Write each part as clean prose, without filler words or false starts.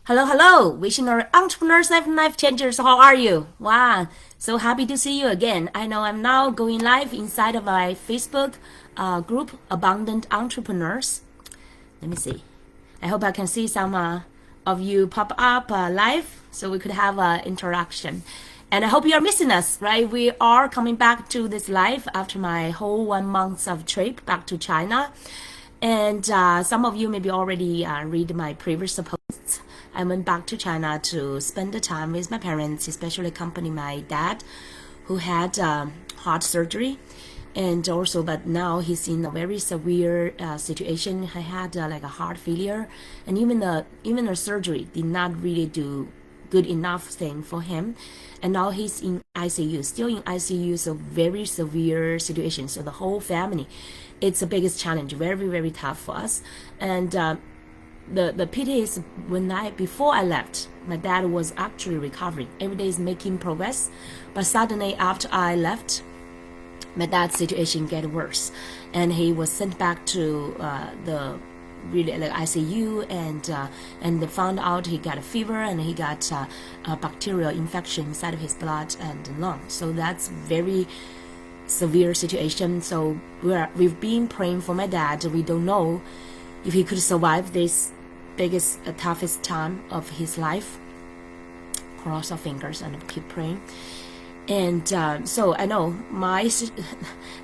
Hello, hello, visionary entrepreneurs and life changers. How are you? Wow, so happy to see you again. I know I'm now going live inside of my Facebook group, Abundant Entrepreneurs. Let me see. I hope I can see some of you pop up live so we could have interaction. And I hope you are missing us, right? We are coming back to this live after my whole 1 month of trip back to China. And some of you maybe already read my previous posts. I went back to China to spend the time with my parents, especially accompanying my dad, who had heart surgery, and also, but now he's in a very severe situation. He had like a heart failure, and even the surgery did not really do good enough thing for him, and now he's in ICU, still in ICU, so very severe situation. So the whole family, it's the biggest challenge, very very tough for us, and. The pity is before I left, my dad was actually recovering. Every day is making progress, but suddenly after I left, my dad's situation get worse, and he was sent back to the really like ICU, and they found out he got a fever and he got a bacterial infection inside of his blood and lung. So that's very severe situation. So we've been praying for my dad. We don't know if he could survive this biggest, toughest time of his life. Cross our fingers and keep praying. And so I know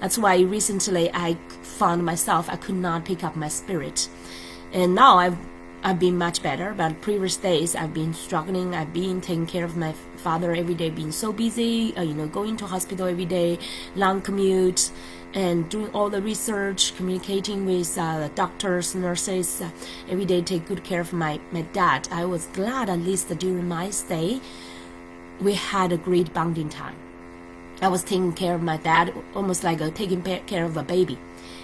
that's why recently I found myself, I could not pick up my spirit. And now I've been much better, but previous days I've been struggling. I've been taking care of my father every day, being so busy, going to hospital every day, long commute, and doing all the research, communicating with doctors, nurses, every day take good care of my dad. I was glad at least during my stay, we had a great bonding time. I was taking care of my dad almost like taking care of a baby.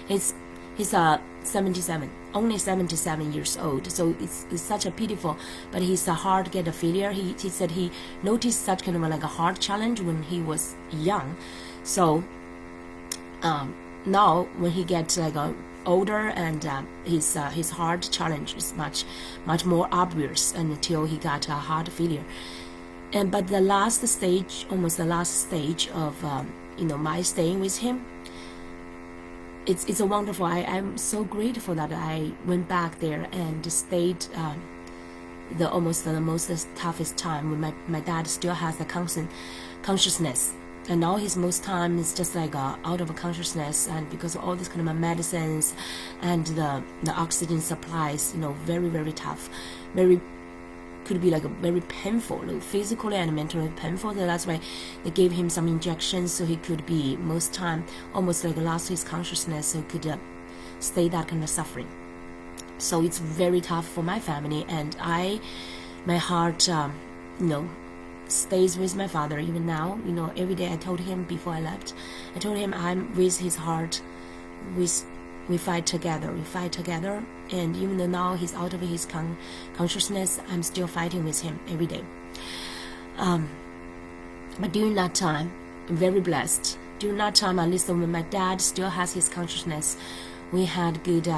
He's 77, only 77 years old, so it's such a pitiful, but his heart get a failure. He said he noticed such kind of like a heart challenge when he was young. So now when he gets like older, and his heart challenge is much more obvious until he got a heart failure. And but almost the last stage of my staying with him, it's a wonderful. I'm so grateful that I went back there and stayed the most toughest time when my dad still has the consciousness. And now his most time is just like out of consciousness, and because of all these kind of medicines and the oxygen supplies, very very tough, could be like very painful, like physically and mentally painful. So that's why they gave him some injections so he could be most time almost like lost his consciousness, so he could stay that kind of suffering. So it's very tough for my family, and my heart, stays with my father even now. Every day I told him before I left, I told him I'm with his heart. We fight together. And even though now he's out of his consciousness, I'm still fighting with him every day. But during that time, I'm very blessed. During that time, at least when my dad still has his consciousness, we had good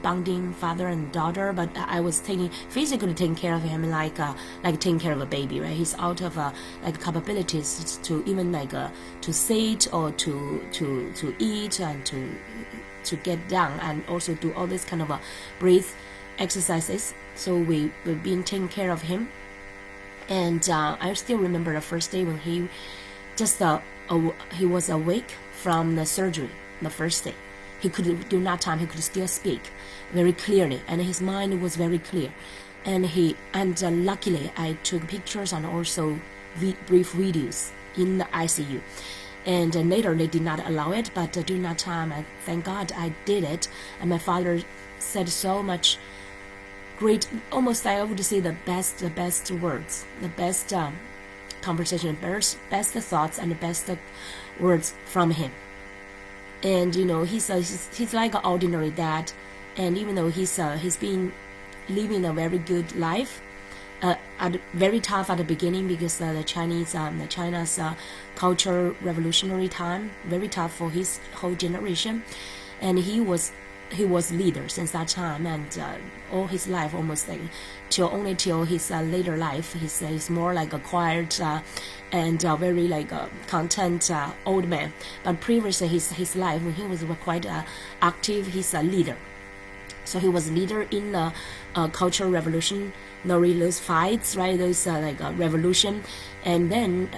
bonding, father and daughter. But I was physically taking care of him like taking care of a baby, right? He's out of capabilities to even to sit or to eat and to get down, and also do all this kind of breathe exercises. So we've been taking care of him. And I still remember the first day when he was awake from the surgery. The first day he could, during that time, he could still speak very clearly, and his mind was very clear. And luckily I took pictures and also brief videos in the ICU. And later they did not allow it, but during that time, thank God I did it. And my father said so much great, almost I would say the best words, the best conversation, best thoughts, and the best words from him. And he's like an ordinary dad, and even though he's been living a very good life, very tough at the beginning because China's culture revolutionary time, very tough for his whole generation, and he was he was leader since that time, and all his life, almost like till his later life, he's more like a quiet and very like content old man. But previously his life, when he was quite active, he's a leader. So he was leader in the cultural revolution, really those fights, right? Those like revolution, and then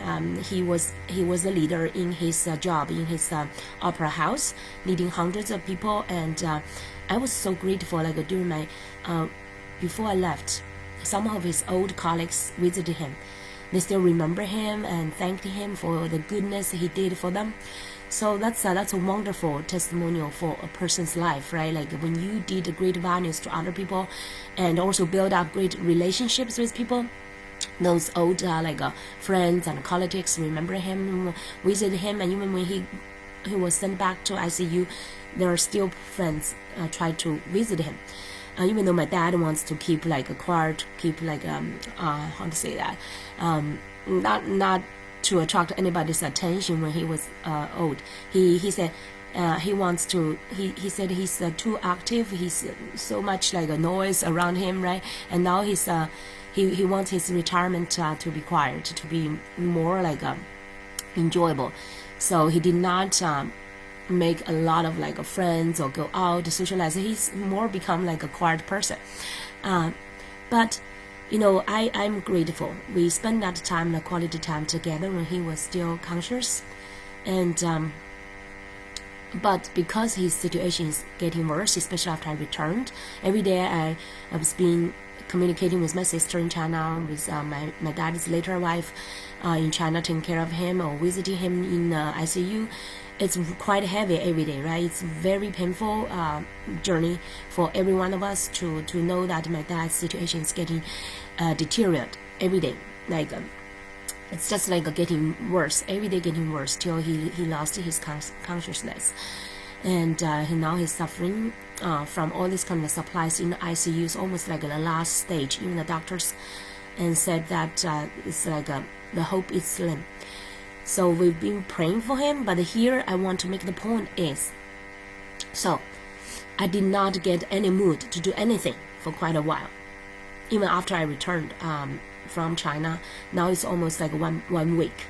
he was a leader in his job in his opera house, leading hundreds of people. And I was so grateful. Like during my before I left, some of his old colleagues visited him. They still remember him and thanked him for the goodness he did for them. So that's a wonderful testimonial for a person's life, right? Like when you did great values to other people, and also build up great relationships with people. Those old friends and colleagues remember him, visit him, and even when he was sent back to ICU, there are still friends try to visit him. Even though my dad wants to keep like a quiet, keep like how to say that, not to attract anybody's attention when he was old. He said he wants to. He said he's too active. He's so much like a noise around him, right? And now he wants his retirement to be quiet, to be more like enjoyable. So he did not make a lot of like friends or go out to socialize. He's more become like a quiet person. But you know, I'm grateful. We spent that time, the quality time together when he was still conscious. And but because his situation is getting worse, especially after I returned, every day I was being communicating with my sister in China, with my dad's later wife in China, taking care of him or visiting him in ICU. It's quite heavy every day, right? It's very painful journey for every one of us to know that my dad's situation is getting deteriorate every day. Like it's just like getting worse every day, getting worse till he lost his consciousness, and now he's suffering from all these kind of supplies in the ICU. It's almost like the last stage. Even the doctors and said that it's like the hope is slim. So we've been praying for him, but here I want to make the point is, so I did not get any mood to do anything for quite a while, even after I returned from China. Now it's almost like one week.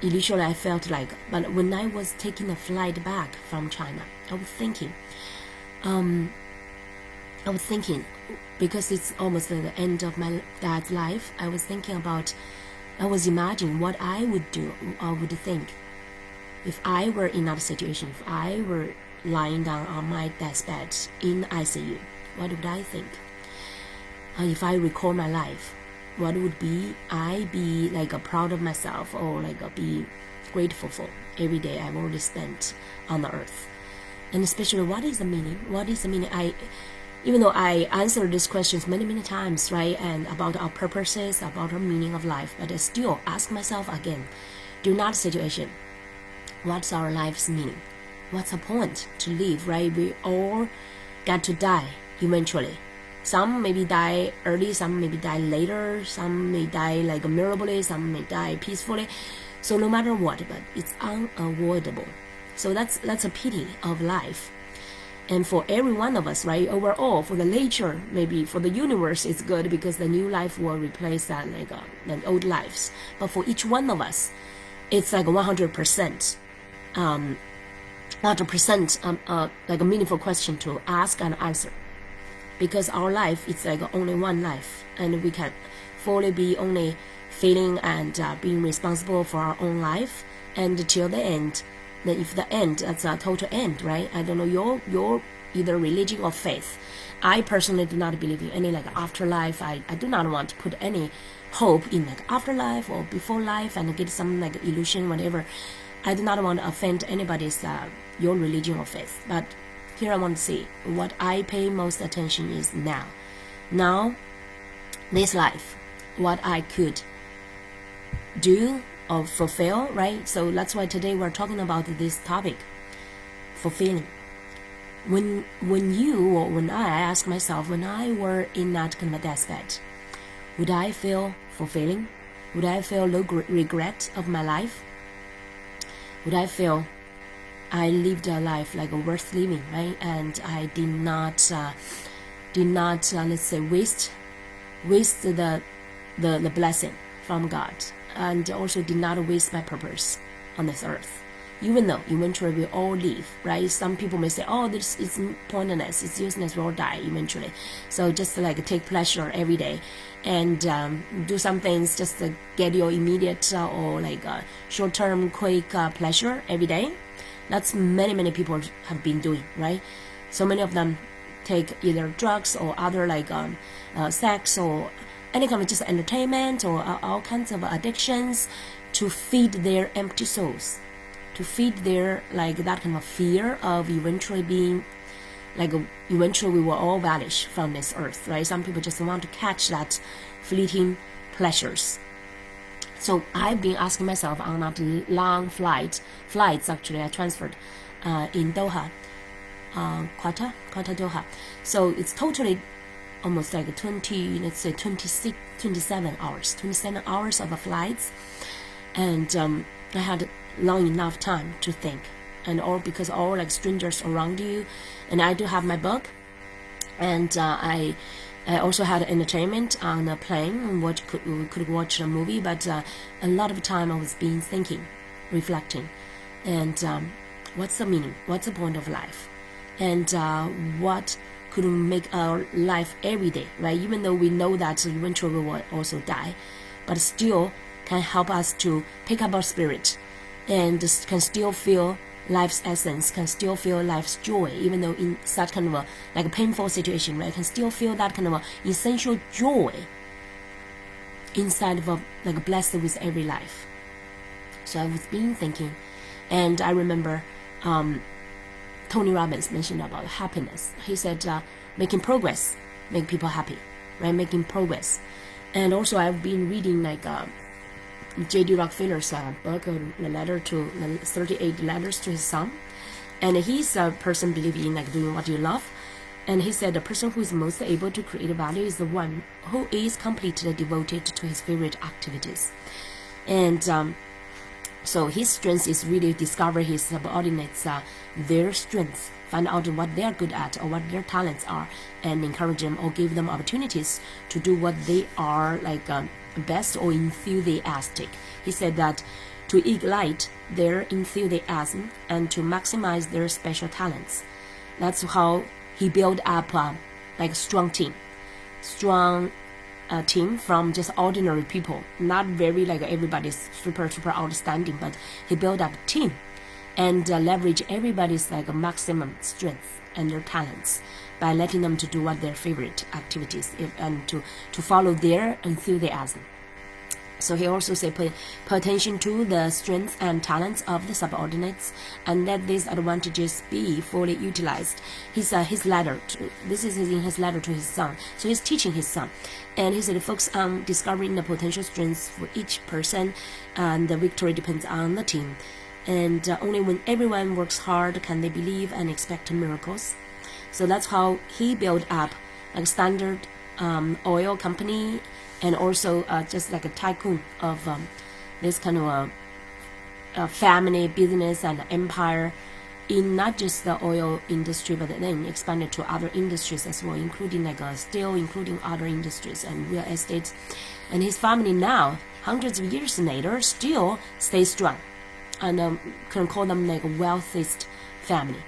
Initially I felt like, but when I was taking a flight back from China, I was thinking, because it's almost at the end of my dad's life, I was imagining what I would do or would think if I were in that situation, if I were lying down on my dad's bed in ICU. What would I think? If I recall my life, what would I be like proud of myself, or like be grateful for every day I've already spent on the earth? And especially, what is the meaning? What is the meaning? Even though I answered these questions many times, right, and about our purposes, about our meaning of life, but I still ask myself again, during that situation, what's our life's meaning? What's the point to live, right? We all got to die eventually. Some maybe die early, some maybe die later, some may die like miserably, some may die peacefully. So no matter what, but it's unavoidable. So that's a pity of life. And for every one of us, right, overall, for the nature, maybe for the universe, it's good because the new life will replace that the old lives. But for each one of us, it's like 100%, 100% like a meaningful question to ask and answer. Because our life is like only one life, and we can fully be only feeling and being responsible for our own life, and till the end. Then if the end, that's a total end, right? I don't know your either religion or faith. I personally do not believe in any like afterlife. I do not want to put any hope in like afterlife or before life and get some like illusion, whatever. I do not want to offend anybody's your religion or faith. But here I want to say what I pay most attention is now. Now, this life, what I could do or fulfill, right? So that's why today we're talking about this topic, fulfilling. When you or when I ask myself, when I were in that kind of deathbed, would I feel fulfilling? Would I feel no regret of my life? Would I feel I lived a life like worth living, right? And I did not let's say waste the blessing from God, and also did not waste my purpose on this earth. Even though eventually we all leave, right? Some people may say, oh, this is pointless, it's useless, we'll die eventually. So just like take pleasure every day and do some things just to get your immediate or like short-term quick pleasure every day. That's many people have been doing, right? So many of them take either drugs or other like sex or any kind of just entertainment or all kinds of addictions to feed their empty souls, to feed their like that kind of fear of eventually being like eventually we will all vanish from this earth, right? Some people just want to catch that fleeting pleasures. So I've been asking myself on that long flights actually I transferred in Doha, Qatar Doha. So it's totally almost like 27 hours of flights, and I had long enough time to think, and all because all like strangers around you, and I do have my book, and I also had entertainment on the plane. We could watch a movie, but a lot of time I was being thinking, reflecting, and what's the meaning? What's the point of life? And what could make our life every day, right? Even though we know that eventually we will also die, but still can help us to pick up our spirit and can still feel life's essence, can still feel life's joy, even though in such kind of a like a painful situation, right? Can still feel that kind of a essential joy inside of a like blessed with every life. So I was being thinking, and I remember Tony Robbins mentioned about happiness. He said making progress make people happy, right? Making progress. And also I've been reading like J.D. Rockefeller's book, the letter to 38 letters to his son, and he's a person believing in like doing what you love. And he said the person who is most able to create value is the one who is completely devoted to his favorite activities. And so his strength is really discover his subordinates their strengths, find out what they are good at or what their talents are, and encourage them or give them opportunities to do what they are like best or enthusiastic. He said that to ignite their enthusiasm and to maximize their special talents. That's how he built up like a strong team from just ordinary people, not very like everybody's super outstanding, but he built up a team and leverage everybody's like a maximum strength and their talents by letting them to do what their favorite activities and to follow their enthusiasm. So he also said pay attention to the strengths and talents of the subordinates and let these advantages be fully utilized. His letter, this is in his letter to his son. So he's teaching his son, and he said focus on discovering the potential strengths for each person, and the victory depends on the team. And only when everyone works hard can they believe and expect miracles. So that's how he built up like Standard Oil company, and also just like a tycoon of this kind of a family business and empire in not just the oil industry, but then expanded to other industries as well, including like steel, including other industries and real estate. And his family now, hundreds of years later, still stays strong, and can call them like a wealthiest family.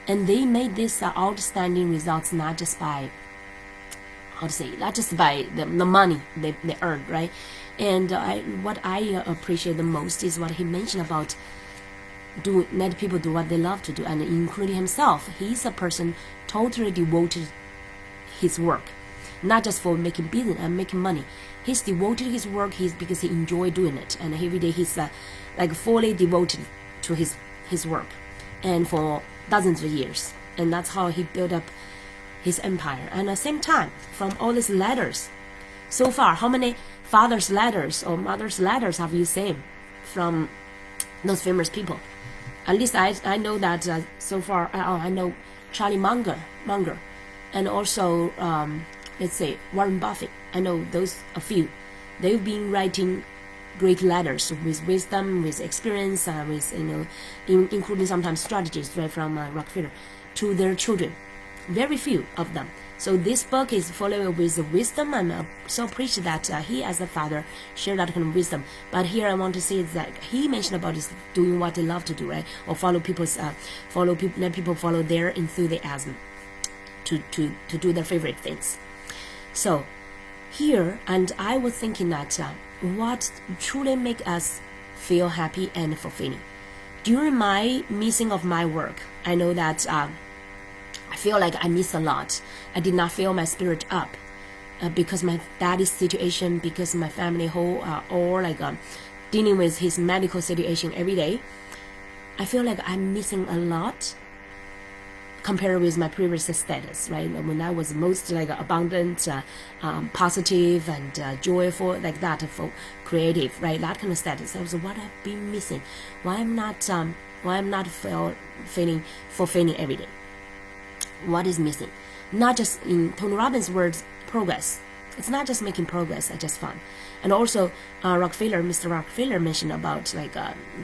And they made these outstanding results not just by not just by the money they earned, right? And what I appreciate the most is what he mentioned about let people do what they love to do, and including himself. He's a person totally devoted his work, not just for making business and making money. He's devoted his work because he enjoys doing it, and every day he's like fully devoted to his work, and for dozens of years. And that's how he built up his empire. And at the same time, from all these letters, so far, how many father's letters or mother's letters have you saved from those famous people? At least I know that so far. I know Charlie Munger, and also let's say Warren Buffett. I know those a few. They've been writing great letters with wisdom, with experience, with including sometimes strategies right from Rockefeller to their children. Very few of them. So this book is full with wisdom. I'm so appreciative that he, as a father, shared that kind of wisdom. But here I want to say is that he mentioned about is doing what they love to do, right? Or let people follow their enthusiasm to do their favorite things. So here, and I was thinking that what truly make us feel happy and fulfilling. During my missing of my work, I know that I feel like I miss a lot. I did not feel my spirit up because my daddy's situation, because my family whole all like dealing with his medical situation every day. I feel like I'm missing a lot compared with my previous status, right? When I was most like abundant, positive and joyful, like that, for creative, right? That kind of status. That was what I've been missing. Why I'm not feeling fulfilling every day. What is missing? Not just in Tony Robbins' words, progress. It's not just making progress, it's just fun. And also, Mr. Rockefeller mentioned about like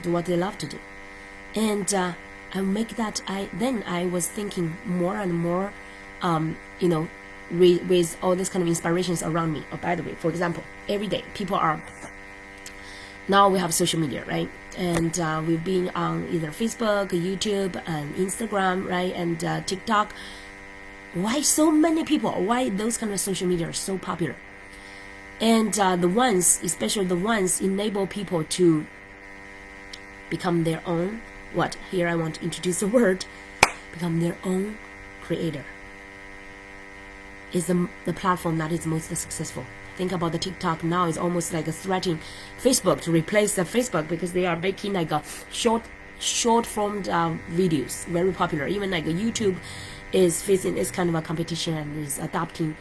do what they love to do. And I make that. I was thinking more and more, with all this kind of inspirations around me. Oh, by the way, for example, every day people are. Now we have social media, right? And we've been on either Facebook, YouTube, and Instagram, right? And TikTok. Why so many people? Why those kind of social media are so popular? And the ones, especially the ones, enable people to become their own. What? Here I want to introduce the word. Become their own creator. Is the platform that is most successful. Think about the TikTok now is almost like a threatening Facebook to replace the Facebook because they are making like a short formed videos very popular. Even like YouTube is facing this kind of a competition and is adopting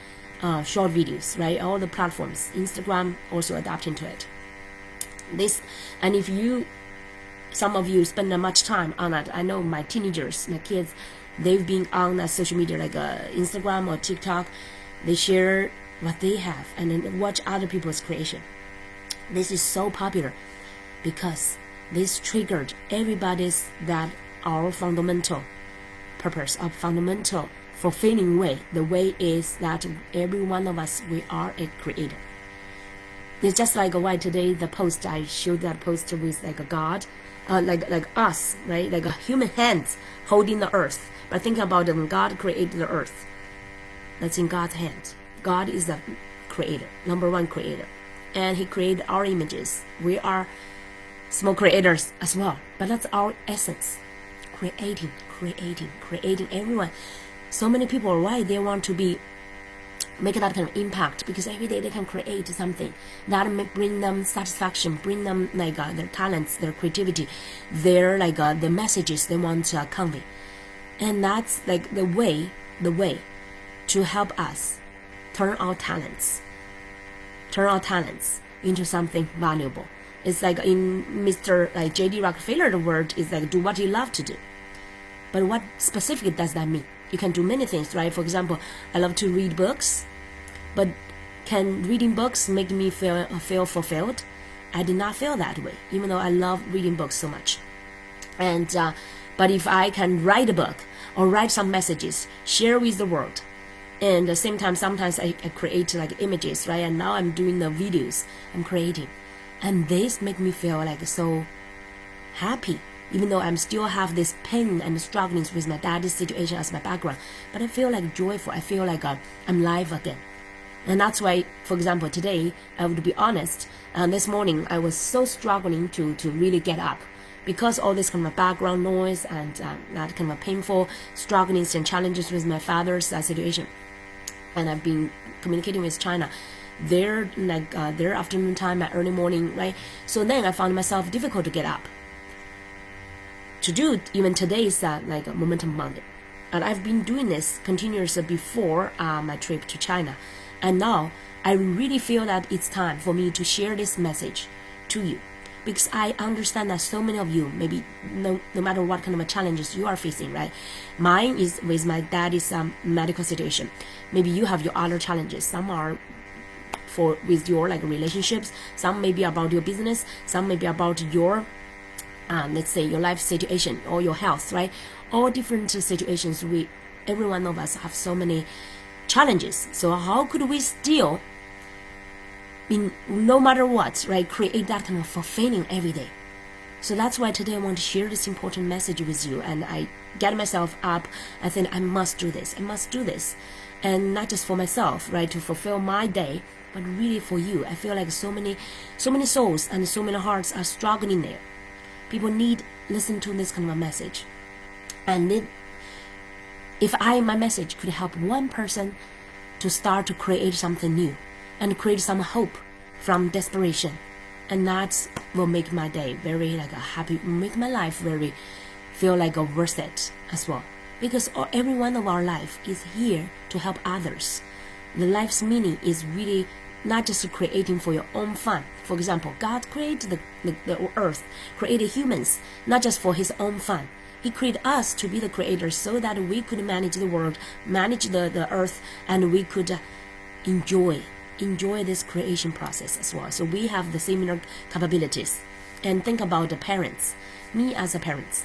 short videos, right? All the platforms, Instagram also adapting to it. This, and if some of you spend much time on that. I know my teenagers, my kids, they've been on social media like Instagram or TikTok. They share what they have and then watch other people's creation. This is so popular because this triggered everybody's that our fundamental purpose, our fundamental fulfilling way. The way is that every one of us, we are a creator. It's just like why today the post I showed that post with like a God, like us, right? Like a human hands holding the earth. But think about it, when God created the earth, that's in God's hands. God is the creator, number one creator. And he created our images. We are small creators as well. But that's our essence. Creating everyone. So many people, why they want to make that kind of impact, because every day they can create something that may bring them satisfaction, bring them like their talents, their creativity, their like the messages they want to convey. And that's like the way to help us turn our talents into something valuable. It's like in Mr. like J.D. Rockefeller, the word is like do what you love to do. But what specifically does that mean? You can do many things, right? For example, I love to read books, but can reading books make me feel fulfilled? I did not feel that way, even though I love reading books so much. And but if I can write a book or write some messages, share with the world, and at the same time, sometimes I create like images, right? And now I'm doing the videos, I'm creating, and this make me feel like so happy. Even though I'm still have this pain and struggling with my daddy's situation as my background, but I feel like joyful. I feel like I'm live again. And that's why, for example, today, I would be honest, this morning I was so struggling to really get up because all this kind of background noise and that kind of painful strugglings and challenges with my father's situation. And I've been communicating with China. Their afternoon time, my early morning, right? So then I found myself difficult to get up. To do even today's like Momentum Monday, and I've been doing this continuously before my trip to China, and now I really feel that it's time for me to share this message to you, because I understand that so many of you, maybe no matter what kind of challenges you are facing, right? Mine is with my daddy's medical situation. Maybe you have your other challenges. Some are with your like relationships. Some may be about your business. Some may be about your let's say your life situation or your health, right? All different situations. Every one of us have so many challenges. So how could we still, no matter what, right, create that kind of fulfilling every day? So that's why today I want to share this important message with you. And I get myself up. I think I must do this. I must do this. And not just for myself, right, to fulfill my day, but really for you. I feel like so many souls and so many hearts are struggling there. People need listen to this kind of a message. And if my message could help one person to start to create something new and create some hope from desperation, and that will make my day very like a happy, make my life very feel like a worth it as well. Because every one of our life is here to help others. The life's meaning is really not just creating for your own fun. For example, God created the earth, created humans, not just for his own fun. He created us to be the creators so that we could manage the world, manage the earth, and we could enjoy this creation process as well. So we have the similar capabilities. And think about the parents. Me as a parent,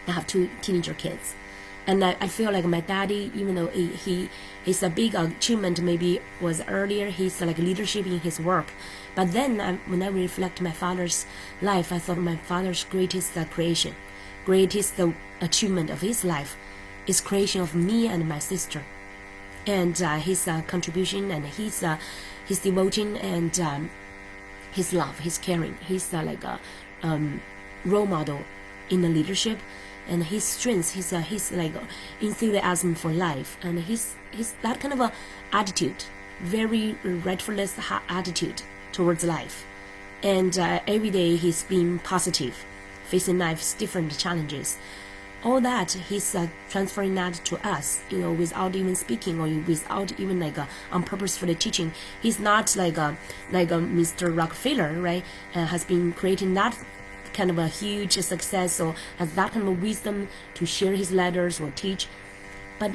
I have 2 teenager kids. And I feel like my daddy, even though he is a big achievement, maybe was earlier, he's like leadership in his work. But then when I reflect my father's life, I thought my father's greatest creation, greatest achievement of his life is creation of me and my sister. And his contribution and his devotion and his love, his caring. He's like a role model in the leadership. And his strength, his like enthusiasm for life, and his that kind of a attitude, very rightfulness attitude towards life. And every day he's being positive, facing life's different challenges. All that he's transferring that to us, without even speaking or without even like on purpose for the teaching. He's not like a Mr. Rockefeller, right? Has been creating that kind of a huge success or has that kind of wisdom to share his letters or teach. But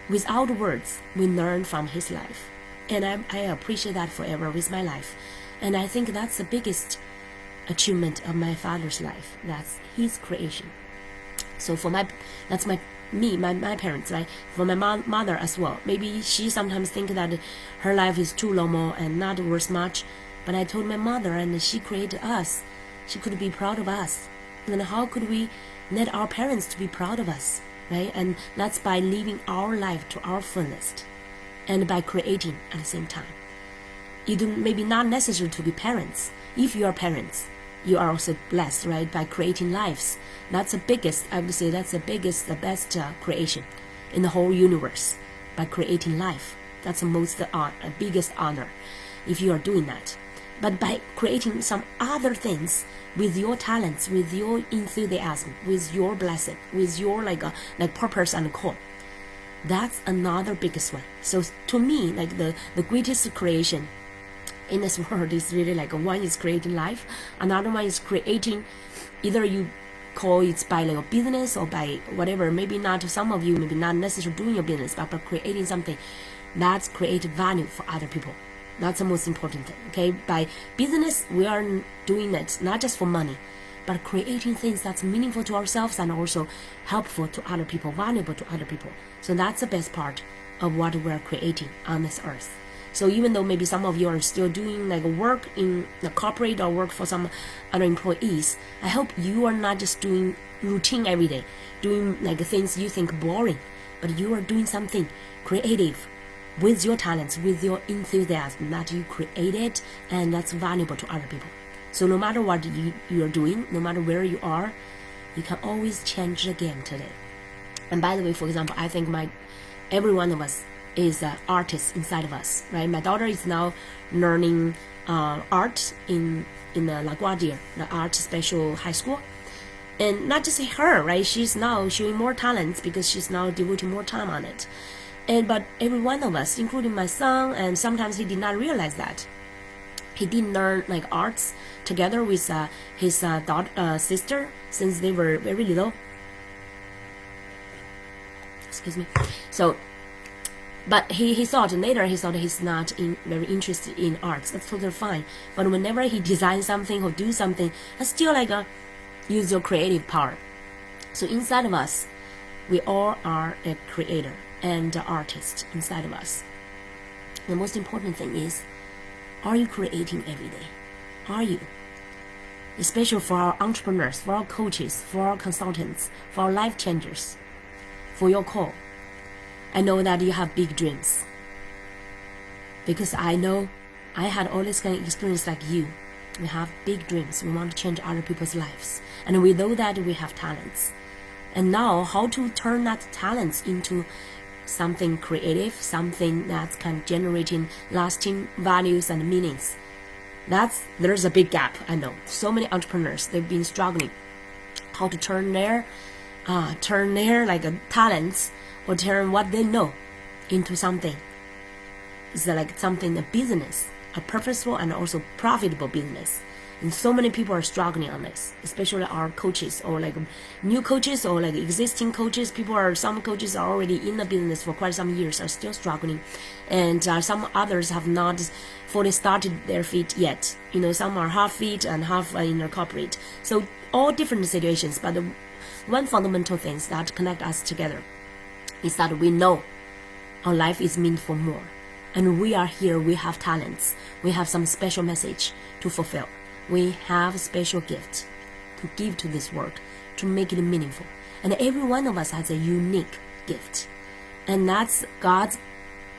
without words, we learn from his life. And I appreciate that forever with my life. And I think that's the biggest achievement of my father's life. That's his creation. So for my parents, right? For my mother as well. Maybe she sometimes think that her life is too normal and not worth much. But I told my mother, and she created us. She could be proud of us. Then how could we let our parents to be proud of us, right? And that's by living our life to our fullest, and by creating at the same time. You do maybe not necessary to be parents. If you are parents, you are also blessed, right? By creating lives. That's the biggest. I would say that's the biggest, the best creation in the whole universe. By creating life, that's the most biggest honor. If you are doing that. But by creating some other things with your talents, with your enthusiasm, with your blessing, with your like purpose and call, that's another biggest one. So to me, like the greatest creation in this world is really like one is creating life, another one is creating, either you call it by like a business or by whatever. Maybe not, some of you maybe not necessarily doing your business, but by creating something that's create value for other people. That's the most important thing, okay? By business, we are doing it not just for money, but creating things that's meaningful to ourselves and also helpful to other people, valuable to other people. So that's the best part of what we're creating on this earth. So even though maybe some of you are still doing like work in the corporate or work for some other employees, I hope you are not just doing routine every day, doing like things you think boring, but you are doing something creative, with your talents, with your enthusiasm that you created, and that's valuable to other people. So no matter what you are doing, no matter where you are, you can always change the game today. And by the way, for example, I think every one of us is an artist inside of us, right? My daughter is now learning art in the LaGuardia, the art special high school. And not just her, right? She's now showing more talents because she's now devoting more time on it. But every one of us, including my son, and sometimes he did not realize that. He didn't learn like arts together with his sister since they were very little. Excuse me. So But he thought later, he thought he's not very interested in arts. That's totally fine. But whenever he designs something or do something, I still use your creative power. So inside of us, we all are a creator and an artist inside of us. The most important thing is, are you creating every day? Are you? Especially for our entrepreneurs, for our coaches, for our consultants, for our life changers, for your call. I know that you have big dreams. Because I know I had all this kind of experience like you. We have big dreams. We want to change other people's lives. And we know that we have talents. And now, how to turn that talents into something creative, something that's kind of generating lasting values and meanings. There's a big gap, I know. So many entrepreneurs, they've been struggling how to turn their talents or turn what they know into something. It's like something, a business, a purposeful and also profitable business. And so many people are struggling on this, especially our coaches or like new coaches or like existing coaches. Some coaches are already in the business for quite some years, are still struggling. And some others have not fully started their feet yet. Some are half feet and half in their corporate. So all different situations, but the one fundamental thing that connect us together is that we know our life is meant for more. And we are here, we have talents, we have some special message to fulfill. We have special gifts to give to this world, to make it meaningful. And every one of us has a unique gift. And that's God's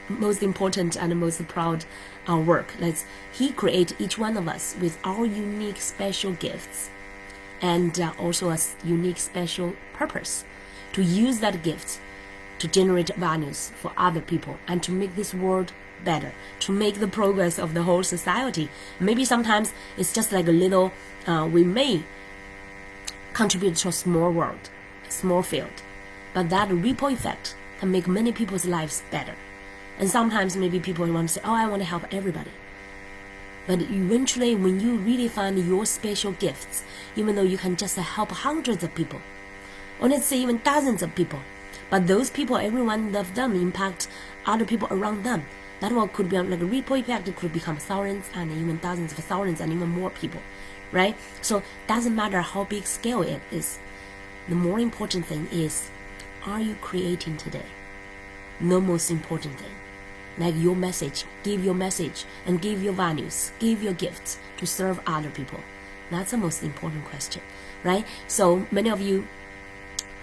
most important and most proud work. He created each one of us with our unique special gifts and also a unique special purpose to use that gift to generate values for other people and to make this world better, to make the progress of the whole society. Maybe sometimes it's just like a little, we may contribute to a small world, a small field, but that ripple effect can make many people's lives better. And sometimes maybe people want to say, I want to help everybody. But eventually, when you really find your special gifts, even though you can just help hundreds of people, or let's say even dozens of people, but those people, every one of them impact other people around them. That one could be like a ripple effect. It could become thousands and even thousands of thousands and even more people, right? So it doesn't matter how big scale it is. The more important thing is, are you creating today? The most important thing. Like your message, give your message and give your values, give your gifts to serve other people. That's the most important question, right? So many of you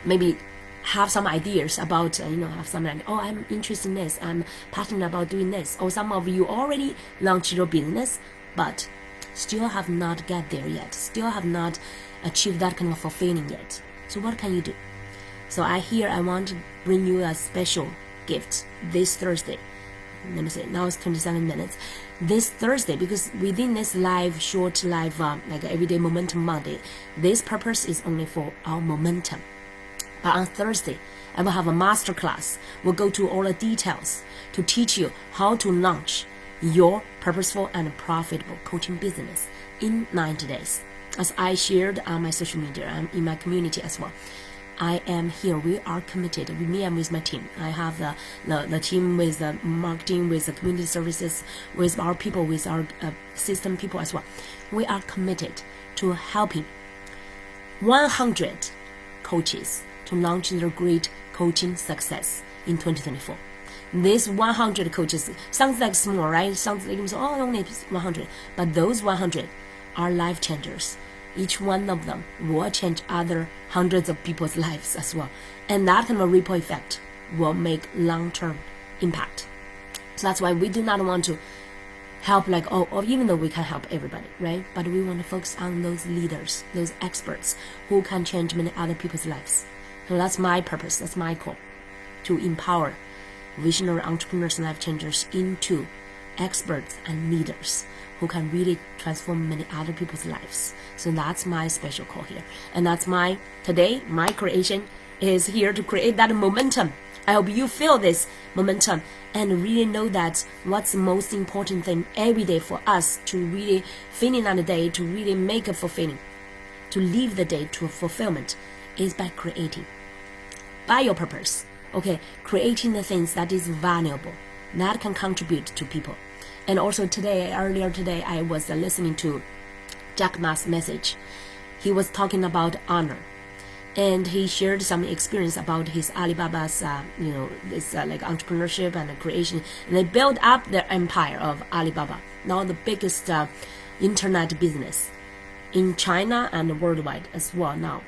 maybe have some ideas about, have some like, I'm interested in this, I'm passionate about doing this. Or some of you already launched your business, but still have not get there yet, still have not achieved that kind of fulfilling yet. So what can you do? So I want to bring you a special gift this Thursday. Let me say, now it's 27 minutes. This Thursday, because within this short live, like Everyday Momentum Monday, this purpose is only for our momentum. But on Thursday, I will have a master class. We'll go to all the details to teach you how to launch your purposeful and profitable coaching business in 90 days. As I shared on my social media and in my community as well. I am here. We are committed. With me and with my team. I have the team with the marketing, with the community services, with our people, with our system people as well. We are committed to helping 100 coaches to launch their great coaching success in 2024. These 100 coaches sounds like small, right? Sounds like only 100, but those 100 are life changers. Each one of them will change other hundreds of people's lives as well. And that kind of ripple effect will make long-term impact. So that's why we do not want to help even though we can help everybody, right? But we want to focus on those leaders, those experts who can change many other people's lives. So that's my purpose, that's my call, to empower visionary entrepreneurs and life changers into experts and leaders who can really transform many other people's lives. So that's my special call here. And that's today, my creation is here to create that momentum. I hope you feel this momentum and really know that what's the most important thing every day for us to really finish on the day, to really make it fulfilling, to live the day to fulfillment, is by creating, by your purpose, Okay, creating the things that is valuable, that can contribute to people. And also earlier today, I was listening to Jack Ma's message. He was talking about honor, and he shared some experience about his Alibaba's, this like entrepreneurship and creation. And they built up their empire of Alibaba, now the biggest internet business in China and worldwide as well now.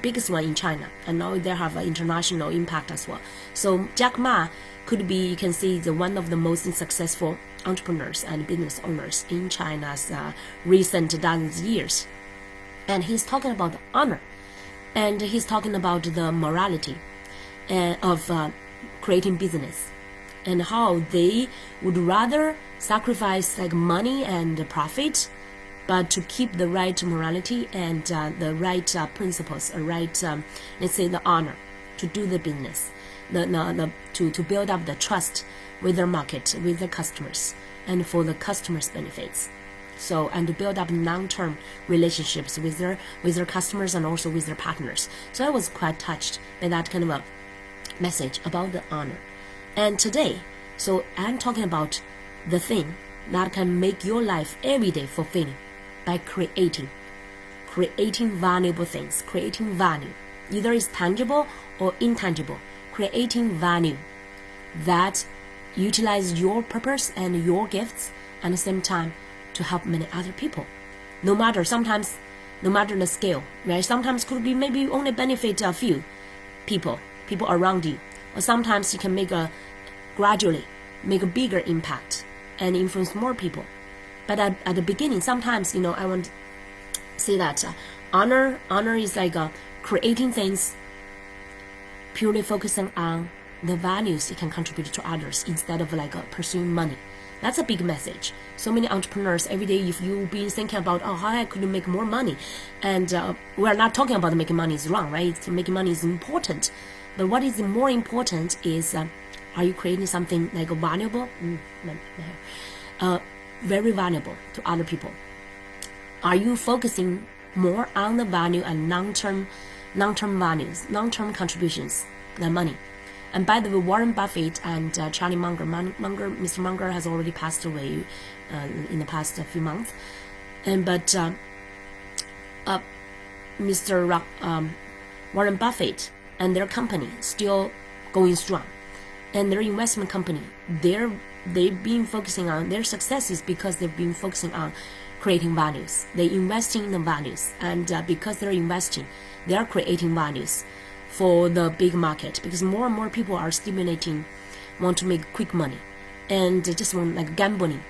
Biggest one in China, and now they have an international impact as well. So Jack Ma could be, you can see, one of the most successful entrepreneurs and business owners in China's recent dozens of years. And he's talking about honor, and he's talking about the morality of creating business, and how they would rather sacrifice like money and profit, but to keep the right morality and the right principles, right, let's say the honor, to do the business, to build up the trust with their market, with their customers, and for the customers' benefits. So, and to build up long-term relationships with their customers and also with their partners. So I was quite touched by that kind of a message about the honor. And today, so I'm talking about the thing that can make your life every day fulfilling, by creating valuable things, creating value, either it's tangible or intangible, creating value that utilize your purpose and your gifts at the same time to help many other people. No matter the scale, right? Sometimes could be maybe only benefit a few people around you, or sometimes you can gradually make a bigger impact and influence more people. But at the beginning, sometimes, I want to say that honor is like creating things purely focusing on the values it can contribute to others instead of like pursuing money. That's a big message. So many entrepreneurs every day, if you've been thinking about, how I could make more money, and we're not talking about making money is wrong, right? Making money is important, but what is more important is, are you creating something like valuable? Very valuable to other people? Are you focusing more on the value and long-term values, long-term contributions than money? And by the way, Warren Buffett and Charlie Mr. Munger has already passed away in the past few months, but Warren Buffett and their company still going strong, and their investment company, they've been focusing on their successes because they've been focusing on creating values. They're investing in the values, and because they're investing, they are creating values for the big market, because more and more people are want to make quick money, and they just want like gambling,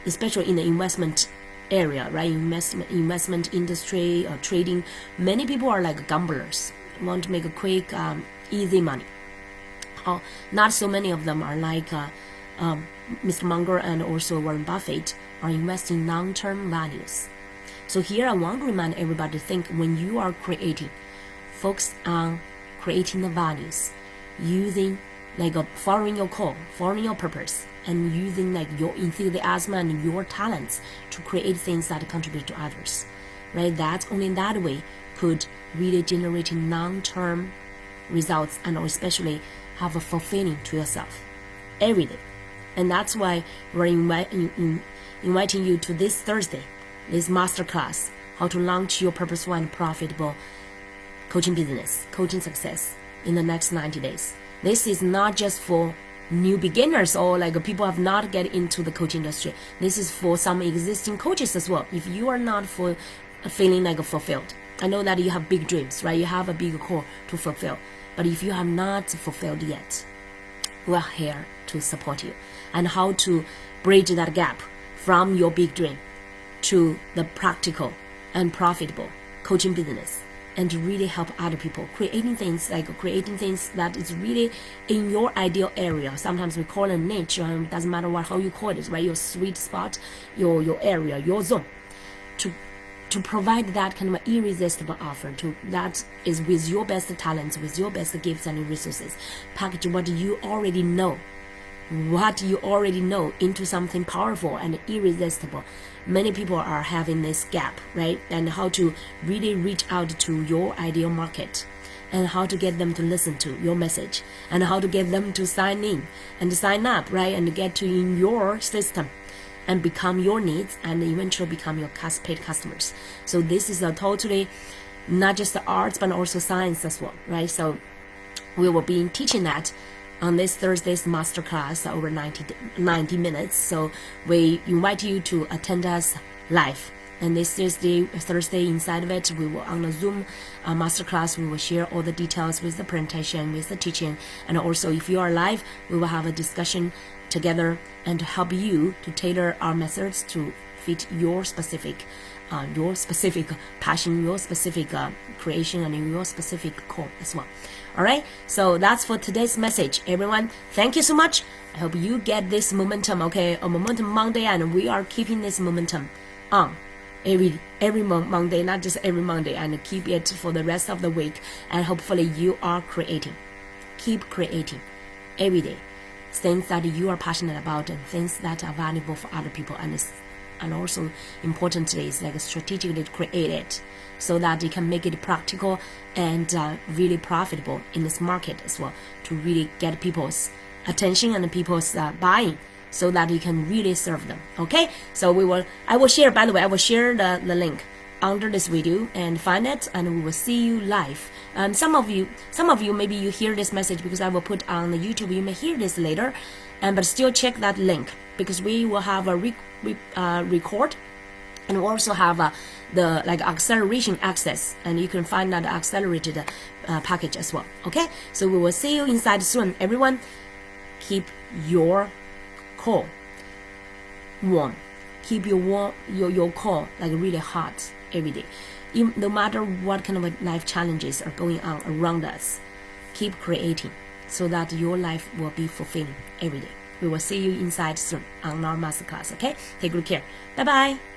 especially in the investment area, right? Investment industry or trading. Many people are like gamblers, want to make a quick, easy money. Not so many of them are like Mr. Munger and also Warren Buffett are investing in long-term values. So here I want to remind everybody to think, when you are creating, focus on creating the values, using following your call, following your purpose, and using like your enthusiasm and your talents to create things that contribute to others, right? That's only in that way could really generate long-term results, and especially have a fulfilling to yourself every day. And that's why we're inviting you to this Thursday, this masterclass, how to launch your purposeful and profitable coaching business, coaching success in the next 90 days. This is not just for new beginners or like people have not get into the coaching industry. This is for some existing coaches as well. If you are not feeling like fulfilled, I know that you have big dreams, right? You have a big goal to fulfill. But if you have not fulfilled yet, we're here to support you, and how to bridge that gap from your big dream to the practical and profitable coaching business, and to really help other people creating things that is really in your ideal area. Sometimes we call it niche, doesn't matter how you call it, right? Your sweet spot, your area, your zone, to provide that kind of an irresistible offer that is with your best talents, with your best gifts and resources. Package what you already know into something powerful and irresistible. Many people are having this gap, right? And how to really reach out to your ideal market and how to get them to listen to your message, and how to get them to sign in and sign up, right, and get to in your system and become your needs and eventually become your paid customers. So this is a totally not just the arts but also science as well, right? So we will be teaching that on this Thursday's masterclass over 90 minutes. So we invite you to attend us live. And this Thursday inside of it, we will on the Zoom masterclass, we will share all the details with the presentation, with the teaching, and also if you are live, we will have a discussion together and to help you to tailor our methods to fit your specific passion, your specific creation, and your specific call as well. All right, so that's for today's message, everyone. Thank you so much. I hope you get this momentum, okay? A momentum Monday, and we are keeping this momentum on every Monday, not just every Monday, and keep it for the rest of the week. And hopefully you are creating. Keep creating every day things that you are passionate about and things that are valuable for other people, and also importantly is like strategically create it so that you can make it practical and really profitable in this market as well, to really get people's attention and people's buying, so that you can really serve them. Okay, so I will share, by the way, I will share the link under this video and find it, and we will see you live. Some of you maybe you hear this message because I will put on the YouTube. You may hear this later, but still check that link, because we will have a record, and we also have the acceleration access, and you can find that accelerated package as well. Okay, so we will see you inside soon, everyone. Keep your call warm. Keep your call like really hot every day. No matter what kind of life challenges are going on around us, keep creating so that your life will be fulfilling every day. We will see you inside soon on our masterclass. Okay, take good care. Bye bye.